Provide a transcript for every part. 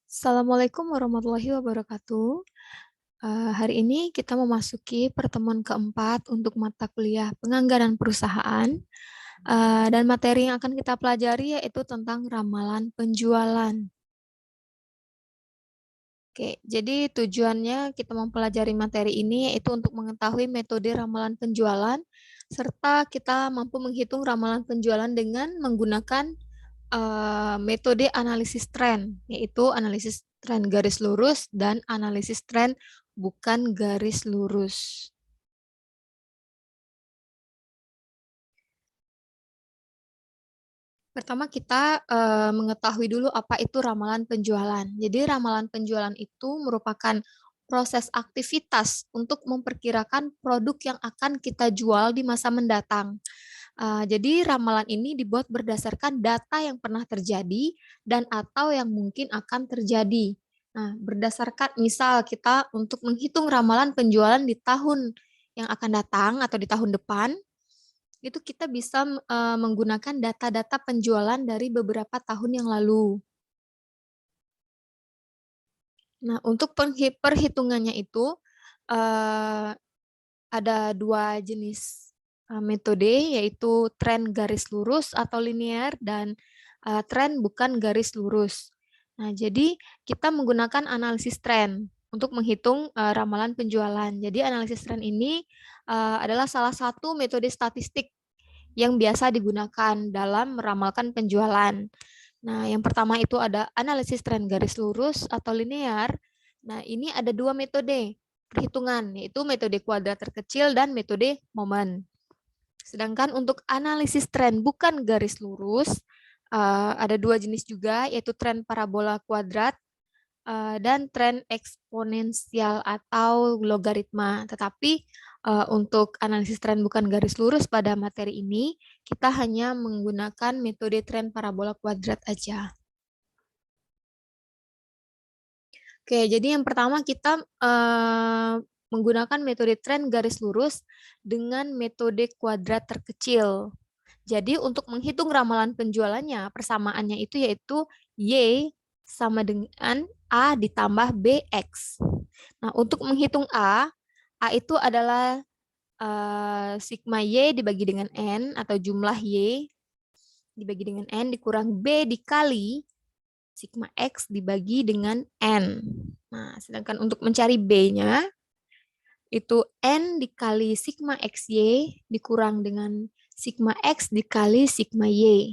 Assalamualaikum warahmatullahi wabarakatuh. Hari ini kita memasuki pertemuan keempat untuk mata kuliah penganggaran perusahaan. Dan materi yang akan kita pelajari yaitu tentang ramalan penjualan. Oke, jadi tujuannya kita mempelajari materi ini yaitu untuk mengetahui metode ramalan penjualan, serta kita mampu menghitung ramalan penjualan dengan menggunakan metode analisis tren, yaitu analisis tren garis lurus dan analisis tren bukan garis lurus. Pertama kita mengetahui dulu apa itu ramalan penjualan. Jadi ramalan penjualan itu merupakan proses aktivitas untuk memperkirakan produk yang akan kita jual di masa mendatang. Jadi ramalan ini dibuat berdasarkan data yang pernah terjadi dan atau yang mungkin akan terjadi. Nah, berdasarkan misal kita untuk menghitung ramalan penjualan di tahun yang akan datang atau di tahun depan, itu kita bisa menggunakan data-data penjualan dari beberapa tahun yang lalu. Nah, untuk perhitungannya itu ada dua jenis metode, yaitu tren garis lurus atau linear dan tren bukan garis lurus. Nah, jadi kita menggunakan analisis tren untuk menghitung ramalan penjualan. Jadi analisis tren ini adalah salah satu metode statistik yang biasa digunakan dalam meramalkan penjualan. Nah, yang pertama itu ada analisis tren garis lurus atau linear. Nah, ini ada dua metode perhitungan, yaitu metode kuadrat terkecil dan metode momen. Sedangkan untuk analisis tren bukan garis lurus, ada dua jenis juga, yaitu tren parabola kuadrat dan tren eksponensial atau logaritma. Tetapi untuk analisis tren bukan garis lurus pada materi ini, kita hanya menggunakan metode tren parabola kuadrat aja. Oke, jadi yang pertama kita menggunakan metode tren garis lurus dengan metode kuadrat terkecil. Jadi untuk menghitung ramalan penjualannya, persamaannya itu yaitu Y sama dengan A ditambah BX. Nah, untuk menghitung A itu adalah sigma Y dibagi dengan N atau jumlah Y dibagi dengan N dikurang B dikali sigma X dibagi dengan N. Nah, sedangkan untuk mencari B-nya, itu N dikali sigma XY dikurang dengan sigma X dikali sigma Y.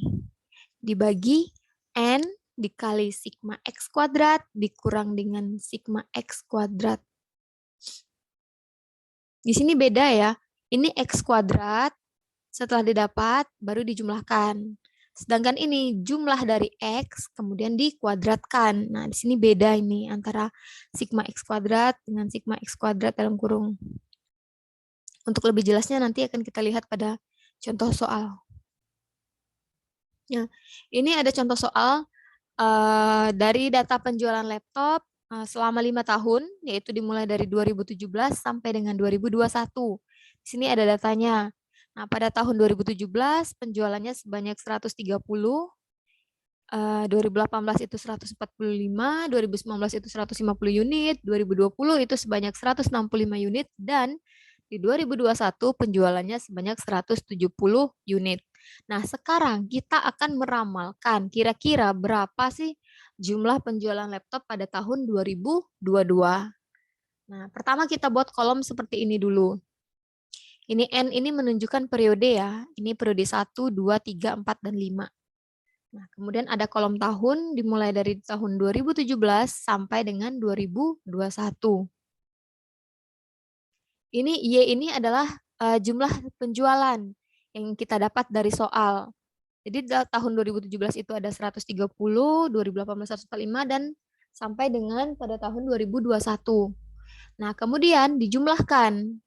Dibagi N dikali sigma X kuadrat dikurang dengan sigma X kuadrat. Di sini beda ya. Ini X kuadrat, setelah didapat baru dijumlahkan. Sedangkan ini jumlah dari X kemudian dikuadratkan. Nah, di sini beda ini antara sigma X kuadrat dengan sigma X kuadrat dalam kurung. Untuk lebih jelasnya nanti akan kita lihat pada contoh soal. Nah, ini ada contoh soal dari data penjualan laptop selama 5 tahun, yaitu dimulai dari 2017 sampai dengan 2021. Di sini ada datanya. Nah, pada tahun 2017 penjualannya sebanyak 130, 2018 itu 145, 2019 itu 150 unit, 2020 itu sebanyak 165 unit, dan di 2021 penjualannya sebanyak 170 unit. Nah, sekarang kita akan meramalkan kira-kira berapa sih jumlah penjualan laptop pada tahun 2022. Nah, pertama kita buat kolom seperti ini dulu. Ini N ini menunjukkan periode ya. Ini periode 1, 2, 3, 4, dan 5. Nah, kemudian ada kolom tahun dimulai dari tahun 2017 sampai dengan 2021. Ini Y ini adalah jumlah penjualan yang kita dapat dari soal. Jadi tahun 2017 itu ada 130, 2018 145, dan sampai dengan pada tahun 2021. Nah, kemudian dijumlahkan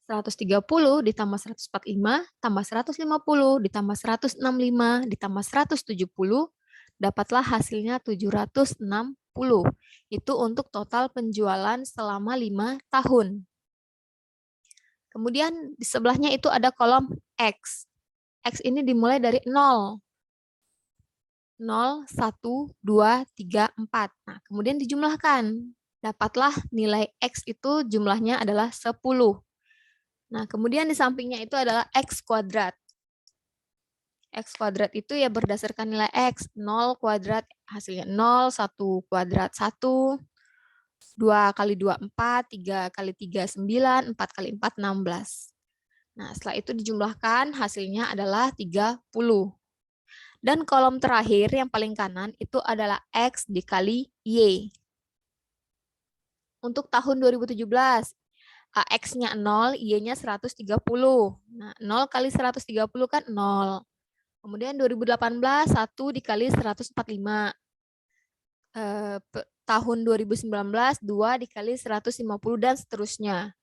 130 ditambah 145 tambah 150 ditambah 165 ditambah 170, dapatlah hasilnya 760. Itu untuk total penjualan selama 5 tahun. Kemudian di sebelahnya itu ada kolom X. X ini dimulai dari 0. 0, 1, 2, 3, 4. Nah, kemudian dijumlahkan. Dapatlah nilai X itu jumlahnya adalah 10. Nah, kemudian di sampingnya itu adalah X kuadrat. X kuadrat itu ya berdasarkan nilai X. 0 kuadrat hasilnya 0, 1 kuadrat 1, 2 kali 2, 4, 3 kali 3, 9, 4 kali 4, 16. Nah, setelah itu dijumlahkan, hasilnya adalah 30. Dan kolom terakhir yang paling kanan itu adalah X dikali Y. Untuk tahun 2017, X-nya 0, Y-nya 130. Nah, 0 kali 130 kan 0. Kemudian 2018, 1 dikali 145. Tahun 2019, 2 dikali 150 dan seterusnya.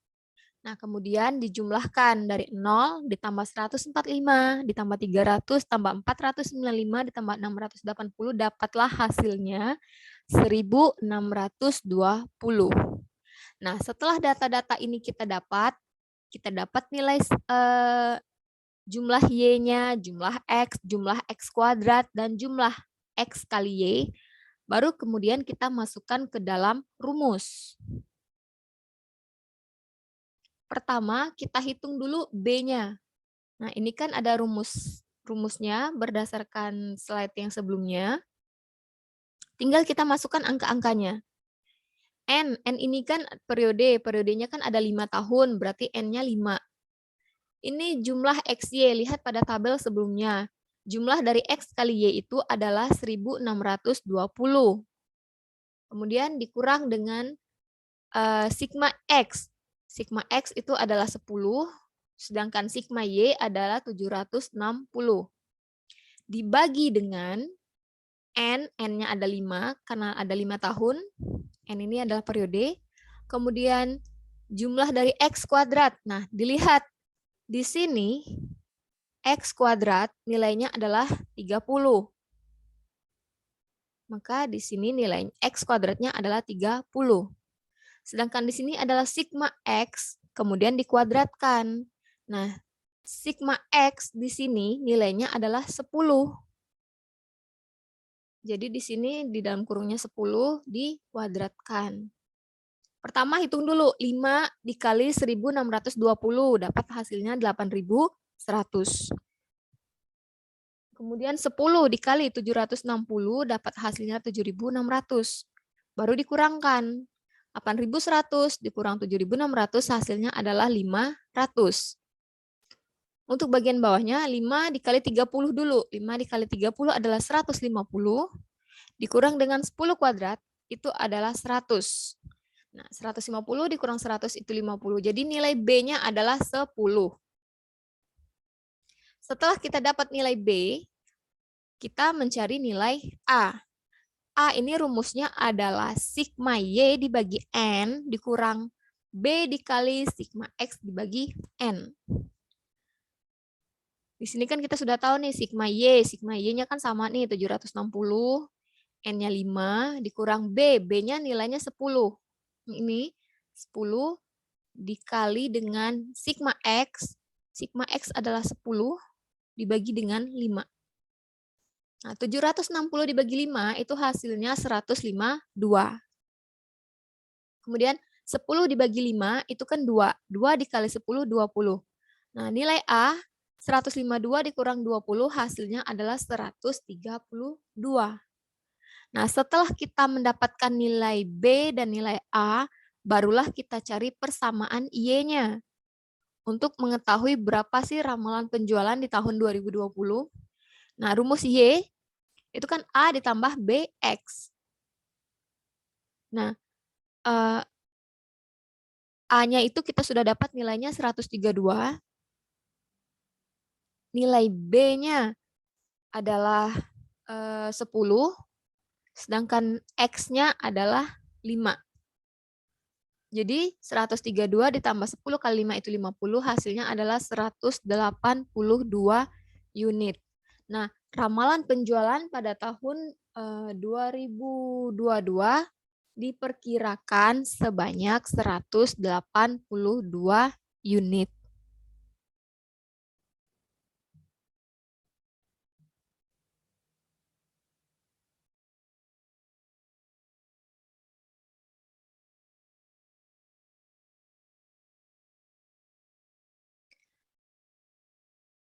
Nah, kemudian dijumlahkan dari 0 ditambah 145, ditambah 300, tambah 495, ditambah 680, dapatlah hasilnya 1620. Nah, setelah data-data ini kita dapat nilai jumlah Y-nya, jumlah X kuadrat, dan jumlah X kali Y, baru kemudian kita masukkan ke dalam rumus. Pertama, kita hitung dulu B-nya. Nah, ini kan ada rumusnya berdasarkan slide yang sebelumnya. Tinggal kita masukkan angka-angkanya. N ini kan periodenya kan ada 5 tahun, berarti N-nya 5. Ini jumlah XY, lihat pada tabel sebelumnya. Jumlah dari X kali Y itu adalah 1620. Kemudian dikurang dengan sigma X. Sigma X itu adalah 10, sedangkan sigma Y adalah 760. Dibagi dengan N-nya ada 5, karena ada 5 tahun. N ini adalah periode. Kemudian jumlah dari X kuadrat. Nah, dilihat di sini X kuadrat nilainya adalah 30. Maka di sini nilai X kuadratnya adalah 30. Sedangkan di sini adalah sigma X, kemudian dikuadratkan. Nah, sigma X di sini nilainya adalah 10. Jadi di sini di dalam kurungnya 10 dikuadratkan. Pertama hitung dulu, 5 dikali 1620, dapat hasilnya 8100. Kemudian 10 dikali 760, dapat hasilnya 7600. Baru dikurangkan. 8100 dikurang 7600, hasilnya adalah 500. Untuk bagian bawahnya 5 dikali 30 dulu. 5 dikali 30 adalah 150. Dikurang dengan 10 kuadrat itu adalah 100. Nah, 150 dikurang 100 itu 50. Jadi nilai B-nya adalah 10. Setelah kita dapat nilai B, kita mencari nilai A. A ini rumusnya adalah sigma Y dibagi N dikurang B dikali sigma X dibagi N. Di sini kan kita sudah tahu nih sigma Y-nya kan sama nih 760, N-nya 5 dikurang B, B-nya nilainya 10. Ini 10 dikali dengan sigma X adalah 10 dibagi dengan 5. Nah, 760 dibagi 5 itu hasilnya 152. Kemudian 10 dibagi 5 itu kan 2. 2 dikali 10, 20. Nah, nilai A 152 dikurang 20 hasilnya adalah 132. Nah, setelah kita mendapatkan nilai B dan nilai A, barulah kita cari persamaan Y-nya. Untuk mengetahui berapa sih ramalan penjualan di tahun 2020. Nah, rumus Y itu kan A ditambah BX. Nah, A-nya itu kita sudah dapat nilainya 132. Nilai B-nya adalah 10, sedangkan X-nya adalah 5. Jadi 132 ditambah 10 kali 5 itu 50, hasilnya adalah 182 unit. Nah, ramalan penjualan pada tahun 2022 diperkirakan sebanyak 182 unit.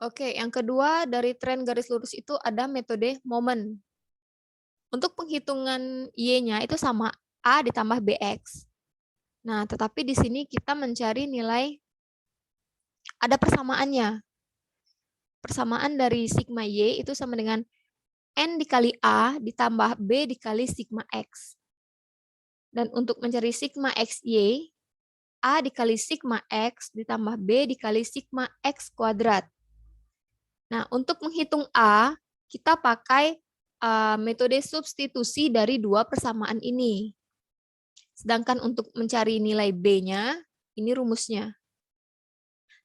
Oke, yang kedua dari tren garis lurus itu ada metode momen. Untuk penghitungan Y-nya itu sama A ditambah BX. Nah, tetapi di sini kita mencari nilai, ada persamaannya. Persamaan dari sigma Y itu sama dengan N dikali A ditambah B dikali sigma X. Dan untuk mencari sigma XY, A dikali sigma X ditambah B dikali sigma X kuadrat. Nah, untuk menghitung A, kita pakai metode substitusi dari dua persamaan ini. Sedangkan untuk mencari nilai B-nya, ini rumusnya.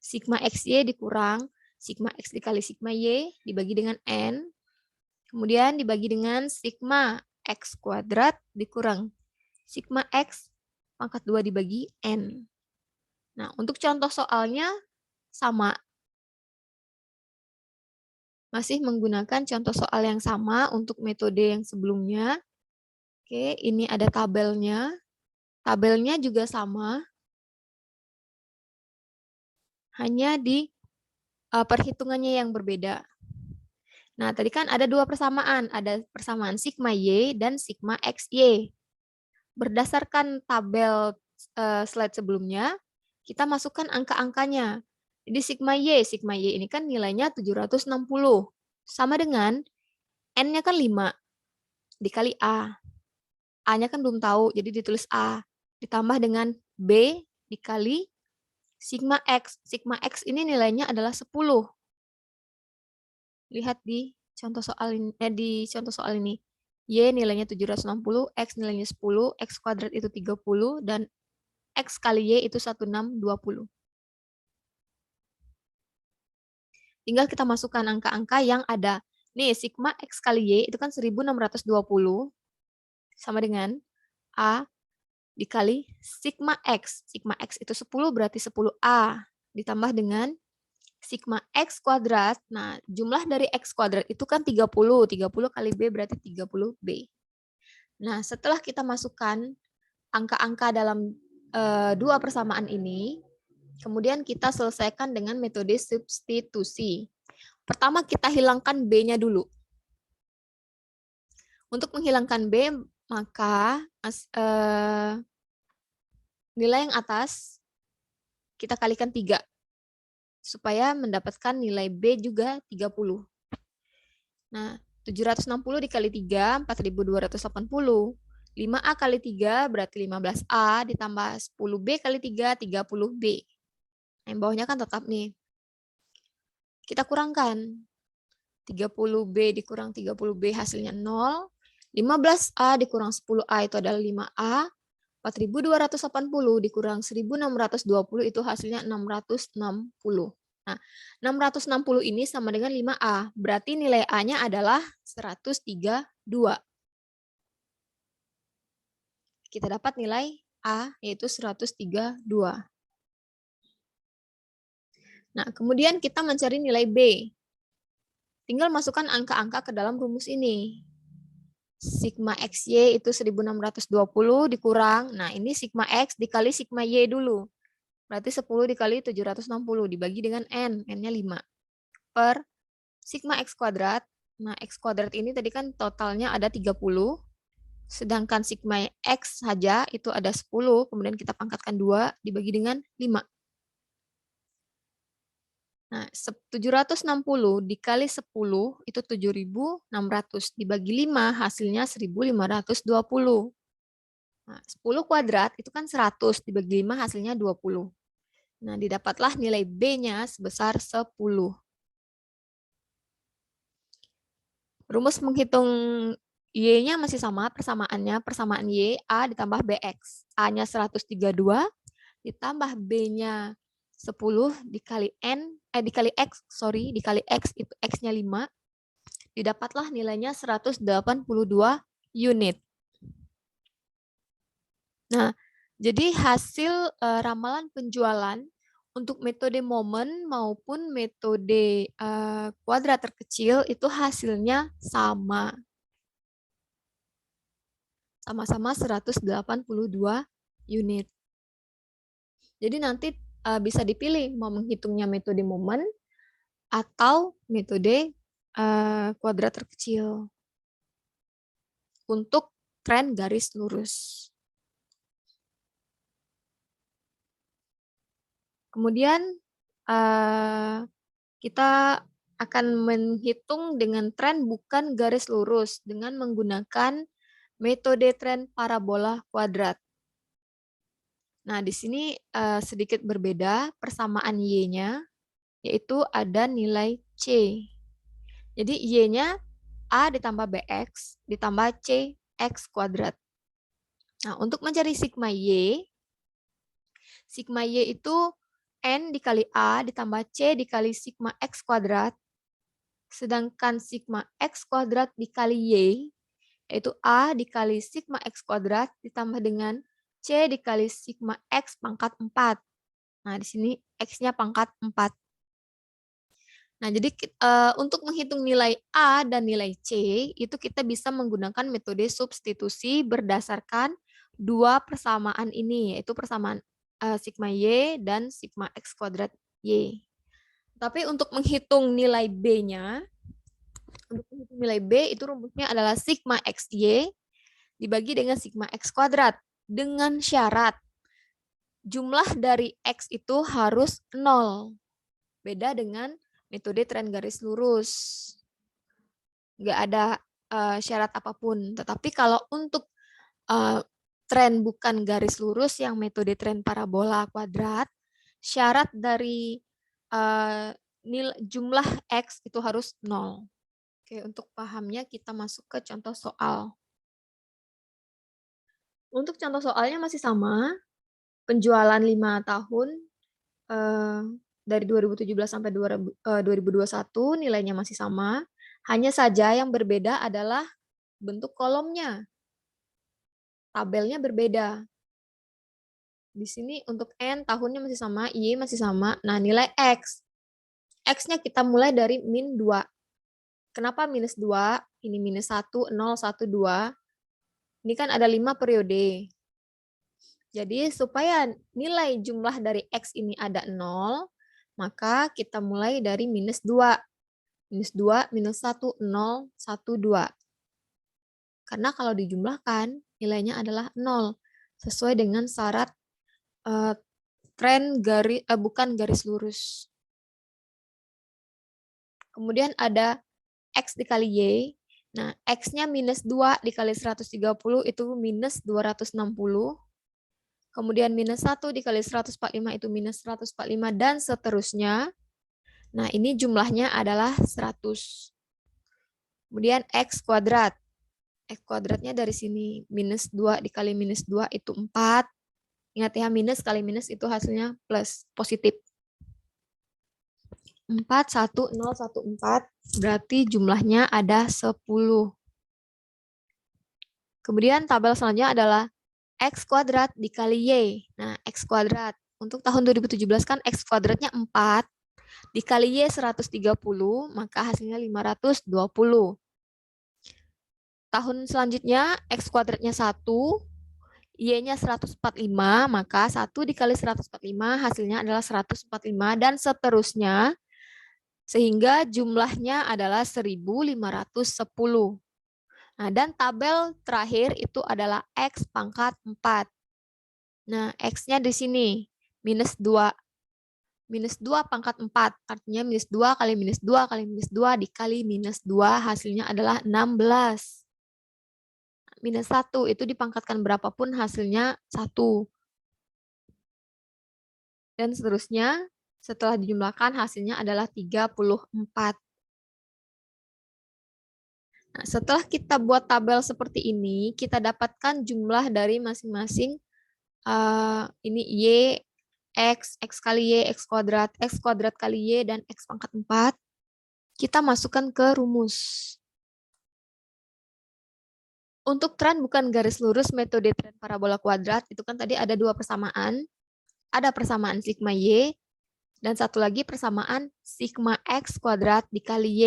Sigma XY dikurang sigma X dikali sigma Y dibagi dengan N, kemudian dibagi dengan sigma X kuadrat dikurang sigma X pangkat 2 dibagi N. Nah, untuk contoh soalnya sama. Masih menggunakan contoh soal yang sama untuk metode yang sebelumnya. Oke, ini ada tabelnya. Tabelnya juga sama. Hanya di perhitungannya yang berbeda. Nah, tadi kan ada dua persamaan. Ada persamaan sigma Y dan sigma XY. Berdasarkan tabel slide sebelumnya, kita masukkan angka-angkanya. Jadi sigma Y ini kan nilainya 760. Sama dengan N-nya kan 5 dikali A. A-nya kan belum tahu, jadi ditulis A. Ditambah dengan B dikali sigma X. Sigma X ini nilainya adalah 10. Lihat di contoh soal ini, Y nilainya 760, X nilainya 10, X kuadrat itu 30, dan X kali Y itu 1620. Tinggal kita masukkan angka-angka yang ada. Nih, sigma X kali Y itu kan 1620, sama dengan A dikali sigma X. Sigma X itu 10, berarti 10A. Ditambah dengan sigma X kuadrat. Nah, jumlah dari X kuadrat itu kan 30. 30 kali B berarti 30B. Nah, setelah kita masukkan angka-angka dalam dua persamaan ini, kemudian kita selesaikan dengan metode substitusi. Pertama kita hilangkan B-nya dulu. Untuk menghilangkan B, maka nilai yang atas kita kalikan 3. Supaya mendapatkan nilai B juga 30. Nah, 760 dikali 3, 4280. 5A kali 3 berarti 15A, ditambah 10B kali 3, 30B. Yang bawahnya kan tetap nih. Kita kurangkan. 30B dikurang 30B hasilnya 0. 15A dikurang 10A itu adalah 5A. 4280 dikurang 1620 itu hasilnya 660. Nah, 660 ini sama dengan 5A. Berarti nilai A-nya adalah 132. Kita dapat nilai A yaitu 132. Nah, kemudian kita mencari nilai B. Tinggal masukkan angka-angka ke dalam rumus ini. Sigma XY itu 1620 dikurang. Nah, ini sigma X dikali sigma Y dulu. Berarti 10 dikali 760 dibagi dengan N. N-nya 5. Per sigma X kuadrat. Nah, X kuadrat ini tadi kan totalnya ada 30. Sedangkan sigma X saja itu ada 10. Kemudian kita pangkatkan 2 dibagi dengan 5. Nah, 760 dikali 10 itu 7.600. Dibagi 5 hasilnya 1.520. Nah, 10 kuadrat itu kan 100. Dibagi 5 hasilnya 20. Nah, didapatlah nilai B-nya sebesar 10. Rumus menghitung Y-nya masih sama, persamaannya. Persamaan Y, A ditambah BX. A-nya 132, ditambah B-nya 10 dikali dikali X, itu X-nya 5, didapatlah nilainya 182 unit. Nah, jadi hasil ramalan penjualan untuk metode momen maupun metode kuadrat terkecil itu hasilnya sama. Sama-sama 182 unit. Jadi nanti bisa dipilih mau menghitungnya metode momen atau metode kuadrat terkecil untuk tren garis lurus. Kemudian kita akan menghitung dengan tren bukan garis lurus dengan menggunakan metode tren parabola kuadrat. Nah, di sini sedikit berbeda persamaan Y-nya, yaitu ada nilai C. Jadi Y-nya A ditambah BX ditambah C X kuadrat. Nah, untuk mencari sigma Y itu N dikali A ditambah C dikali sigma X kuadrat, sedangkan sigma X kuadrat dikali Y, yaitu A dikali sigma X kuadrat ditambah dengan C dikali sigma X pangkat 4. Nah, di sini X-nya pangkat 4. Nah, jadi untuk menghitung nilai A dan nilai C, itu kita bisa menggunakan metode substitusi berdasarkan dua persamaan ini, yaitu persamaan sigma Y dan sigma X kuadrat Y. Tapi untuk menghitung nilai B-nya, untuk menghitung nilai B itu rumusnya adalah sigma XY dibagi dengan sigma X kuadrat, dengan syarat jumlah dari X itu harus 0. Beda dengan metode tren garis lurus. Nggak ada syarat apapun. Tetapi kalau untuk tren bukan garis lurus yang metode tren parabola kuadrat, syarat dari jumlah X itu harus 0. Oke, untuk pahamnya kita masuk ke contoh soal. Untuk contoh soalnya masih sama, penjualan 5 tahun dari 2017 sampai 2021 nilainya masih sama, hanya saja yang berbeda adalah bentuk kolomnya. Tabelnya berbeda. Di sini untuk N tahunnya masih sama, Y masih sama. Nah, nilai X. X-nya kita mulai dari min 2. Kenapa minus 2? Ini minus 1, 0, 1, 2. Ini kan ada 5 periode. Jadi supaya nilai jumlah dari X ini ada 0, maka kita mulai dari minus 2. Minus 2, minus 1, 0, 1, 2. Karena kalau dijumlahkan, nilainya adalah 0. Sesuai dengan syarat tren bukan garis lurus. Kemudian ada X dikali Y. Nah, X-nya minus 2 dikali 130 itu minus 260. Kemudian minus 1 dikali 145 itu minus 145 dan seterusnya. Nah, ini jumlahnya adalah 100. Kemudian X kuadrat. X kuadratnya dari sini. Minus 2 dikali minus 2 itu 4. Ingat ya, minus kali minus itu hasilnya plus, positif. 4, 1, 0, 1, 4. Berarti jumlahnya ada 10. Kemudian tabel selanjutnya adalah X kuadrat dikali Y. Nah, X kuadrat. Untuk tahun 2017 kan X kuadratnya 4. Dikali Y 130, maka hasilnya 520. Tahun selanjutnya X kuadratnya 1. Y-nya 145, maka 1 dikali 145 hasilnya adalah 145 dan seterusnya. Sehingga jumlahnya adalah 1510. Nah, dan tabel terakhir itu adalah X pangkat 4. Nah, X-nya di sini, minus 2. Minus 2 pangkat 4, artinya minus 2 kali minus 2 kali minus 2 dikali minus 2, hasilnya adalah 16. Minus 1, itu dipangkatkan berapapun hasilnya 1. Dan seterusnya, setelah dijumlahkan hasilnya adalah 34. Nah, setelah kita buat tabel seperti ini, kita dapatkan jumlah dari masing-masing ini Y, X kali Y, X kuadrat kali Y, dan X pangkat 4. Kita masukkan ke rumus. Untuk tren bukan garis lurus metode tren parabola kuadrat, itu kan tadi ada dua persamaan. Ada persamaan sigma Y, dan satu lagi persamaan sigma X kuadrat dikali Y.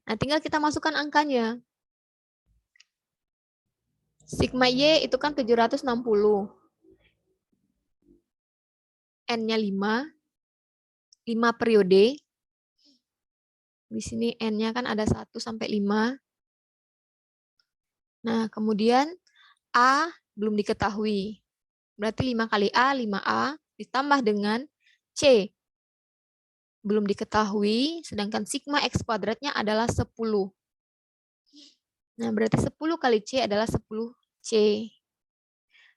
Nah, tinggal kita masukkan angkanya. Sigma Y itu kan 760. N-nya 5 periode. Di sini N-nya kan ada 1 sampai 5. Nah, kemudian A belum diketahui. Berarti 5 kali A, 5A, ditambah dengan C belum diketahui, sedangkan sigma X kuadratnya adalah 10. Nah, berarti 10 kali C adalah 10C.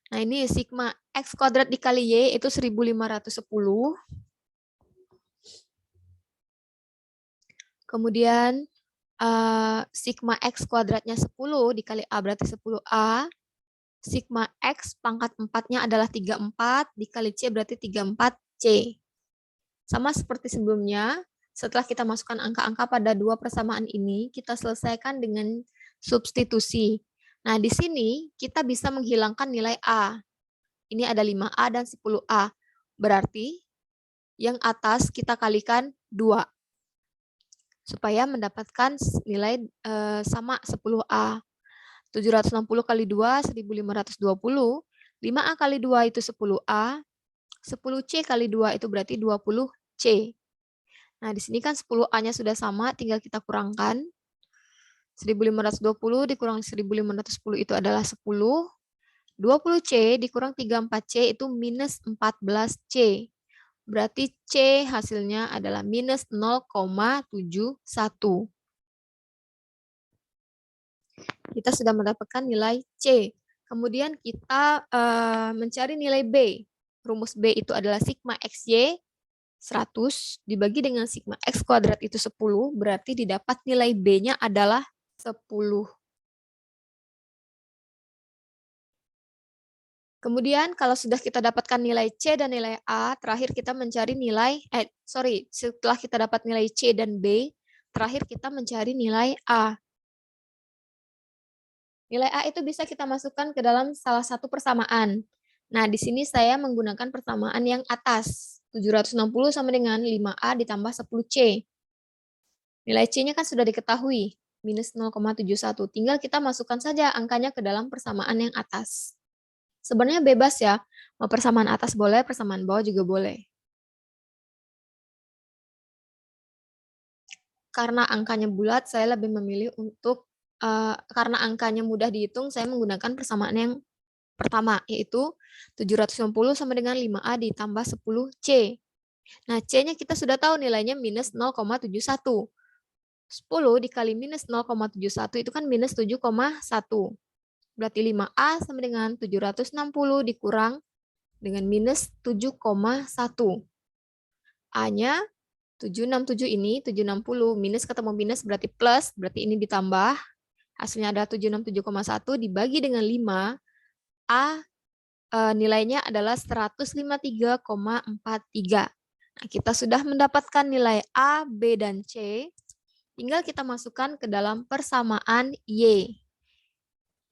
Nah, ini sigma X kuadrat dikali Y itu 1510. Kemudian sigma X kuadratnya 10 dikali A berarti 10A. Sigma X pangkat 4-nya adalah 34, dikali C berarti 34C. Sama seperti sebelumnya, setelah kita masukkan angka-angka pada dua persamaan ini, kita selesaikan dengan substitusi. Nah, di sini kita bisa menghilangkan nilai A. Ini ada 5A dan 10A. Berarti yang atas kita kalikan 2. Supaya mendapatkan nilai sama 10A. 760 kali 2, 1520. 5A kali 2 itu 10A. 10C kali 2 itu berarti 20C. Nah, di sini kan 10A-nya sudah sama, tinggal kita kurangkan. 1520 dikurang 1510 itu adalah 10. 20C dikurang 34C itu minus 14C. Berarti C hasilnya adalah minus 0,71. Kita sudah mendapatkan nilai C. Kemudian kita mencari nilai B. Rumus B itu adalah sigma XY 100 dibagi dengan sigma X kuadrat itu 10, berarti didapat nilai B-nya adalah 10. Kemudian kalau sudah kita dapatkan nilai C dan nilai A, terakhir kita mencari nilai, setelah kita dapat nilai C dan B, terakhir kita mencari nilai A. Nilai A itu bisa kita masukkan ke dalam salah satu persamaan. Nah, di sini saya menggunakan persamaan yang atas. 760 sama dengan 5A ditambah 10C. Nilai C-nya kan sudah diketahui, minus 0,71. Tinggal kita masukkan saja angkanya ke dalam persamaan yang atas. Sebenarnya bebas ya, mau persamaan atas boleh, persamaan bawah juga boleh. Karena angkanya bulat, saya lebih memilih untuk, karena angkanya mudah dihitung, saya menggunakan persamaan yang pertama, yaitu 760 sama dengan 5A ditambah 10C. Nah, C-nya kita sudah tahu nilainya minus 0,71. 10 dikali minus 0,71 itu kan minus 7,1. Berarti 5A sama dengan 760 dikurang dengan minus 7,1. A-nya 767 ini, 760 minus ketemu minus berarti plus, berarti ini ditambah. Hasilnya ada 767,1 dibagi dengan 5. A nilainya adalah 153,43. Nah, kita sudah mendapatkan nilai A, B, dan C. Tinggal kita masukkan ke dalam persamaan Y.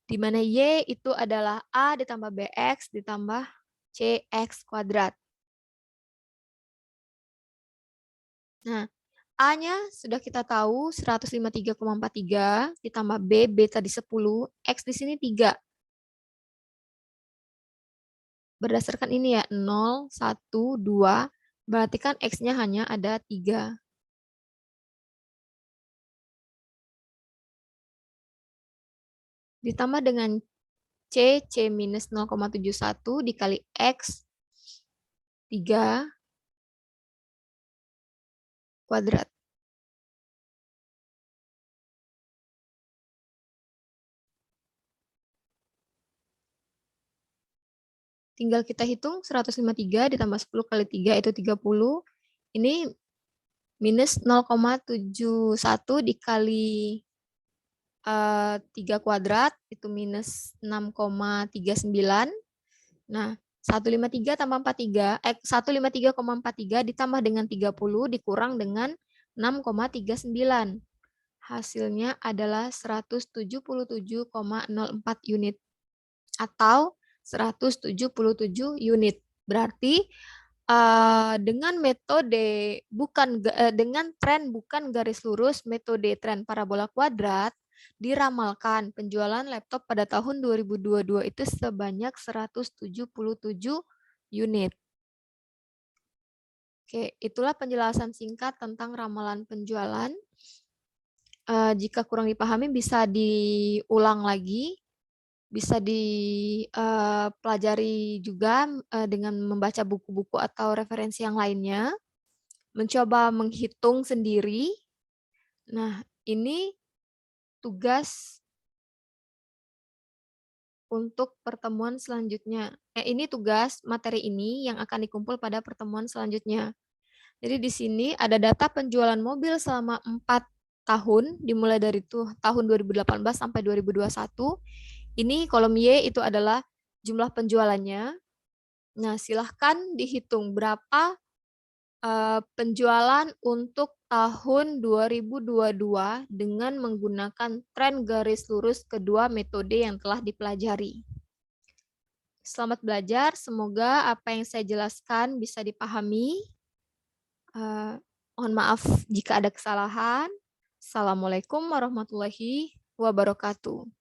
Di mana Y itu adalah A ditambah BX ditambah CX kuadrat. Nah, A-nya sudah kita tahu 153,43 ditambah B tadi 10, X di sini 3. Berdasarkan ini ya, 0, 1, 2, berarti kan X-nya hanya ada 3. Ditambah dengan C minus 0,71 dikali X 3 kuadrat. Tinggal kita hitung 153 ditambah 10 kali 3 itu 30. Ini minus 0,71 dikali 3 kuadrat, itu minus 6,39. Nah, 153 tambah 43, 153,43 ditambah dengan 30 dikurang dengan 6,39. Hasilnya adalah 177,04 unit atau 177 unit. Berarti dengan metode dengan tren bukan garis lurus, metode tren parabola kuadrat diramalkan penjualan laptop pada tahun 2022 itu sebanyak 177 unit. Oke, itulah penjelasan singkat tentang ramalan penjualan. Jika kurang dipahami bisa diulang lagi, bisa dipelajari juga dengan membaca buku-buku atau referensi yang lainnya, mencoba menghitung sendiri. Nah, ini tugas untuk pertemuan selanjutnya. Ini tugas materi ini yang akan dikumpul pada pertemuan selanjutnya. Jadi di sini ada data penjualan mobil selama 4 tahun, dimulai dari tahun 2018 sampai 2021. Ini kolom Y itu adalah jumlah penjualannya. Nah, silahkan dihitung berapa penjualan untuk tahun 2022 dengan menggunakan tren garis lurus kedua metode yang telah dipelajari. Selamat belajar, semoga apa yang saya jelaskan bisa dipahami. Mohon maaf jika ada kesalahan. Assalamualaikum warahmatullahi wabarakatuh.